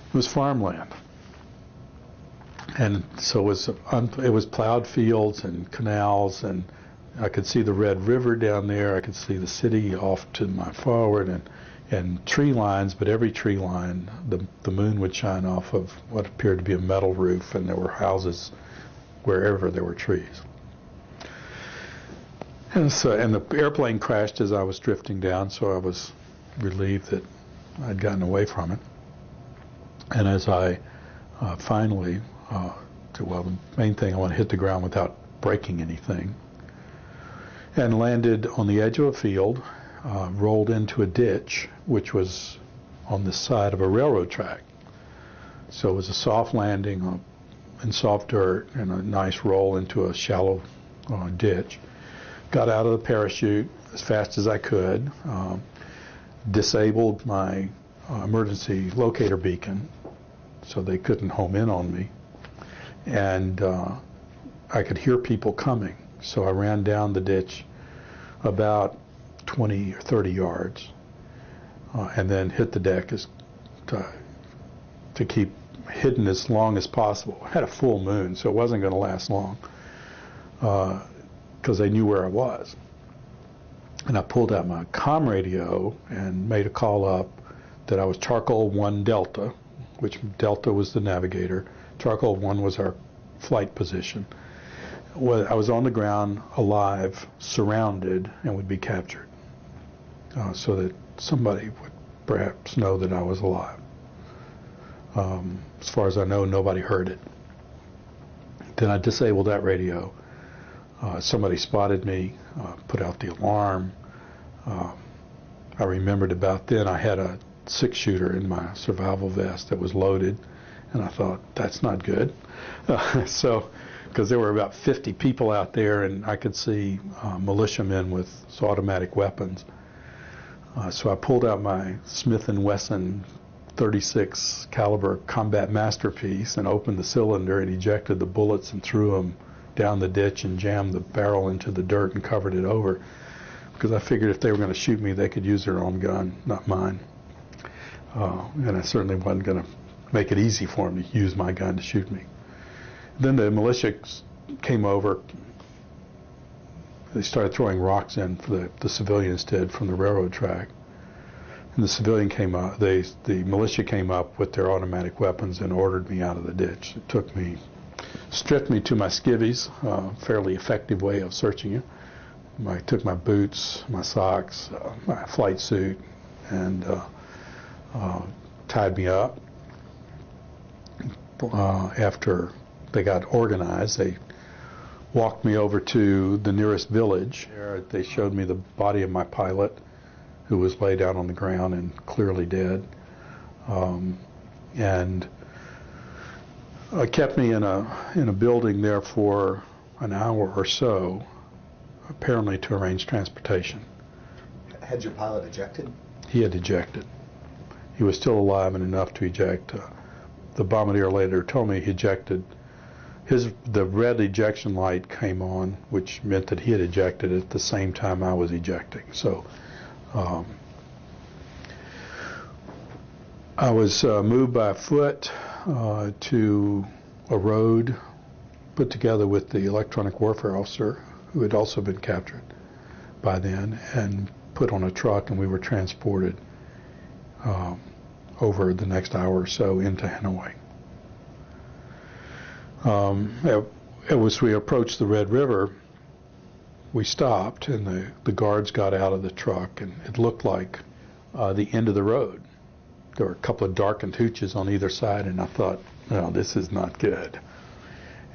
It was farmland. And so it was plowed fields and canals, and I could see the Red River down there. I could see the city off to my forward, and tree lines, but every tree line, the moon would shine off of what appeared to be a metal roof, and there were houses wherever there were trees. And the airplane crashed as I was drifting down, so I was relieved that I'd gotten away from it. And as I finally, the main thing, I want to hit the ground without breaking anything, and landed on the edge of a field, rolled into a ditch, which was on the side of a railroad track. So it was a soft landing in soft dirt and a nice roll into a shallow ditch. Got out of the parachute as fast as I could, disabled my emergency locator beacon so they couldn't home in on me, and I could hear people coming. So I ran down the ditch about 20 or 30 yards, and then hit the deck to keep hidden as long as possible. I had a full moon, so it wasn't going to last long, because they knew where I was. And I pulled out my comm radio and made a call up that I was Charcoal 1 Delta, which Delta was the navigator. Charcoal 1 was our flight position. I was on the ground, alive, surrounded, and would be captured, so that somebody would perhaps know that I was alive. As far as I know, nobody heard it. Then I disabled that radio. Somebody spotted me, put out the alarm. I remembered about then I had a 6-shooter in my survival vest that was loaded, and I thought, that's not good. Because there were about 50 people out there, and I could see militiamen with automatic weapons. So I pulled out my Smith & Wesson 36 caliber combat masterpiece and opened the cylinder and ejected the bullets and threw them down the ditch and jammed the barrel into the dirt and covered it over, because I figured if they were going to shoot me, they could use their own gun, not mine. And I certainly wasn't going to make it easy for them to use my gun to shoot me. Then the militia came over. They started throwing rocks in, for the civilians did, from the railroad track. And the militia came up with their automatic weapons and ordered me out of the ditch. It stripped me to my skivvies, fairly effective way of searching you. I took my boots, my socks, my flight suit, and tied me up. After they got organized, they walked me over to the nearest village. There they showed me the body of my pilot, who was laid out on the ground and clearly dead. And kept me in a building there for an hour or so, apparently to arrange transportation. Had your pilot ejected? He had ejected. He was still alive and enough to eject. The bombardier later told me he ejected. The red ejection light came on, which meant that he had ejected at the same time I was ejecting. So I was moved by foot to a road put together with the electronic warfare officer, who had also been captured by then, and put on a truck, and we were transported over the next hour or so into Hanoi. As we approached the Red River, we stopped, and the guards got out of the truck, and it looked like the end of the road. There were a couple of darkened hooches on either side, and I thought, no, this is not good.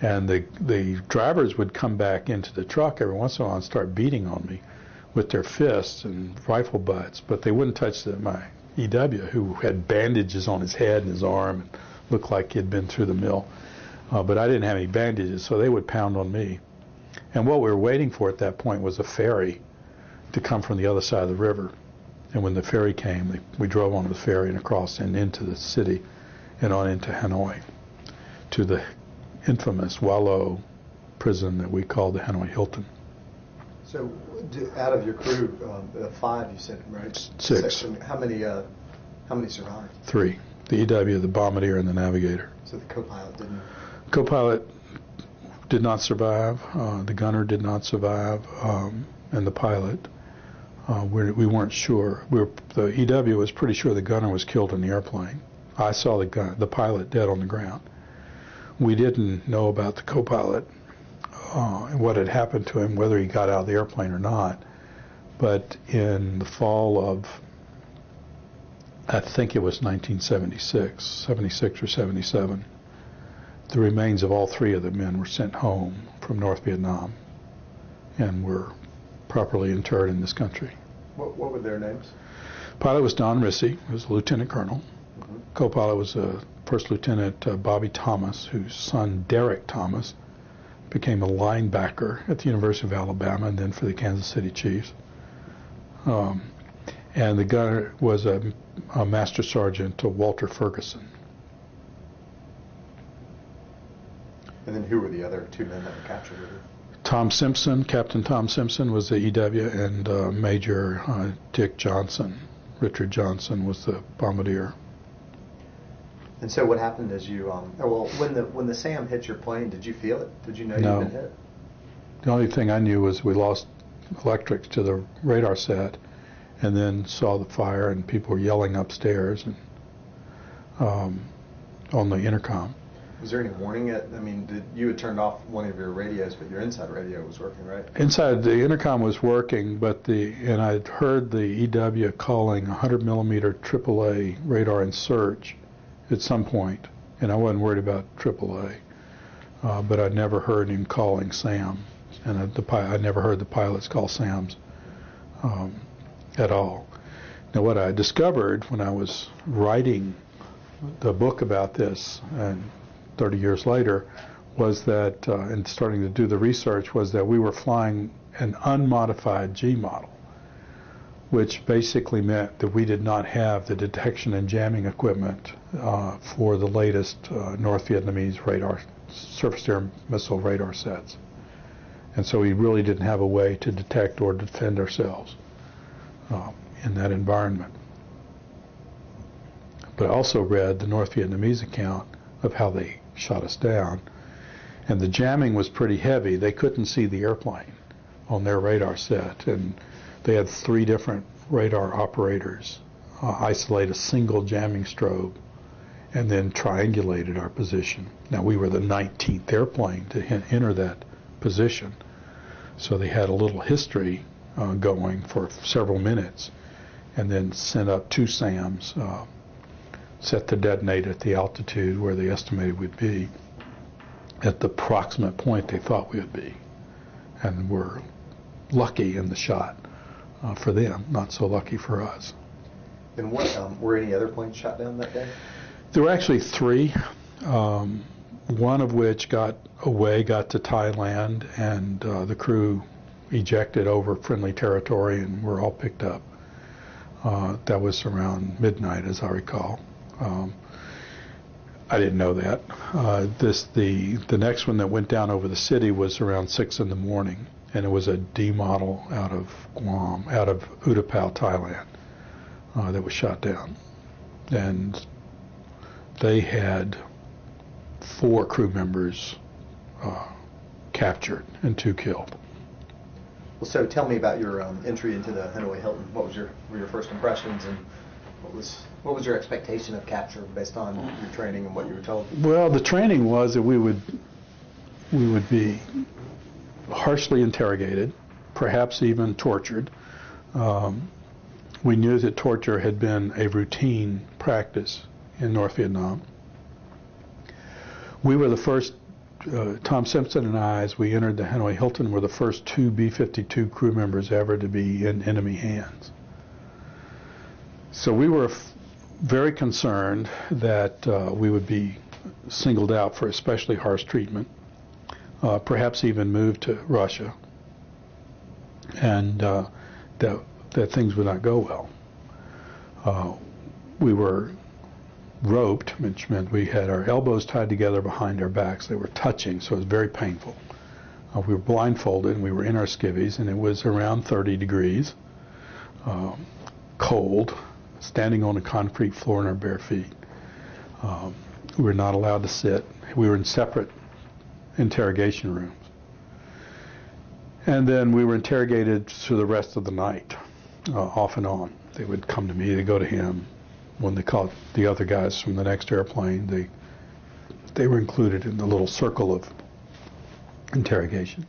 And the drivers would come back into the truck every once in a while and start beating on me with their fists and rifle butts, but they wouldn't touch my EW, who had bandages on his head and his arm and looked like he'd been through the mill. But I didn't have any bandages, so they would pound on me. And what we were waiting for at that point was a ferry to come from the other side of the river. And when the ferry came, we drove onto the ferry and across and into the city and on into Hanoi, to the infamous Wallow prison that we called the Hanoi Hilton. So out of your crew, 5 you said, right? Six. How many survived? 3. The EW, the bombardier, and the navigator. So the co-pilot didn't? Co-pilot did not survive. The gunner did not survive, and the pilot. We weren't sure. The EW was pretty sure the gunner was killed in the airplane. I saw the pilot dead on the ground. We didn't know about the co-pilot, and what had happened to him, whether he got out of the airplane or not. But in the fall of, I think it was 76 or 77, the remains of all three of the men were sent home from North Vietnam and were properly interred in this country. What were their names? Pilot was Don Rissy, who was a lieutenant colonel. Mm-hmm. Co-pilot was First Lieutenant Bobby Thomas, whose son Derek Thomas became a linebacker at the University of Alabama and then for the Kansas City Chiefs. And the gunner was a Master Sergeant Walter Ferguson. And then who were the other two men that were captured with you? Tom Simpson, Captain Tom Simpson was the EW, and Major Dick Johnson, Richard Johnson, was the bombardier. And so what happened as you, when the SAM hit your plane, did you feel it? Did you know No. you'd been hit? The only thing I knew was we lost electrics to the radar set, and then saw the fire and people were yelling upstairs and on the intercom. Was there any warning? You had turned off one of your radios, but your inside radio was working, right? Inside, the intercom was working, and I'd heard the EW calling 100 millimeter AAA radar in search at some point, and I wasn't worried about AAA, but I never heard him calling SAM, and I never heard the pilots call SAMs at all. Now, what I discovered when I was writing the book about this, and 30 years later, was that, and starting to do the research, was that we were flying an unmodified G model, which basically meant that we did not have the detection and jamming equipment for the latest North Vietnamese radar, surface-to-air missile radar sets. And so we really didn't have a way to detect or defend ourselves in that environment. But I also read the North Vietnamese account of how they shot us down, and the jamming was pretty heavy. They couldn't see the airplane on their radar set, and they had 3 different radar operators isolate a single jamming strobe and then triangulated our position. Now, we were the 19th airplane to enter that position, so they had a little history going for several minutes, and then sent up 2 SAMs set to detonate at the altitude where they estimated we'd be, at the proximate point they thought we would be. And we're lucky in the shot for them, not so lucky for us. And what were any other planes shot down that day? There were actually 3, one of which got away, got to Thailand, and the crew ejected over friendly territory and were all picked up. That was around midnight, as I recall. I didn't know that. The next one that went down over the city was around 6 in the morning, and it was a D model out of Guam, out of Utapao, Thailand, that was shot down. And they had 4 crew members captured and 2 killed. Well, so tell me about your entry into the Hanoi Hilton. What were your first impressions, and what was your expectation of capture based on your training and what you were told? Well, the training was that we would be harshly interrogated, perhaps even tortured. We knew that torture had been a routine practice in North Vietnam. We were the first, Tom Simpson and I, as we entered the Hanoi Hilton, were the first 2 B-52 crew members ever to be in enemy hands. So we were very concerned that we would be singled out for especially harsh treatment, perhaps even moved to Russia, and that things would not go well. We were roped, which meant we had our elbows tied together behind our backs. They were touching, so it was very painful. We were blindfolded, and we were in our skivvies, and it was around 30 degrees, cold, standing on a concrete floor in our bare feet. We were not allowed to sit. We were in separate interrogation rooms. And then we were interrogated for the rest of the night, off and on. They would come to me, they'd go to him. When they caught the other guys from the next airplane, they were included in the little circle of interrogation.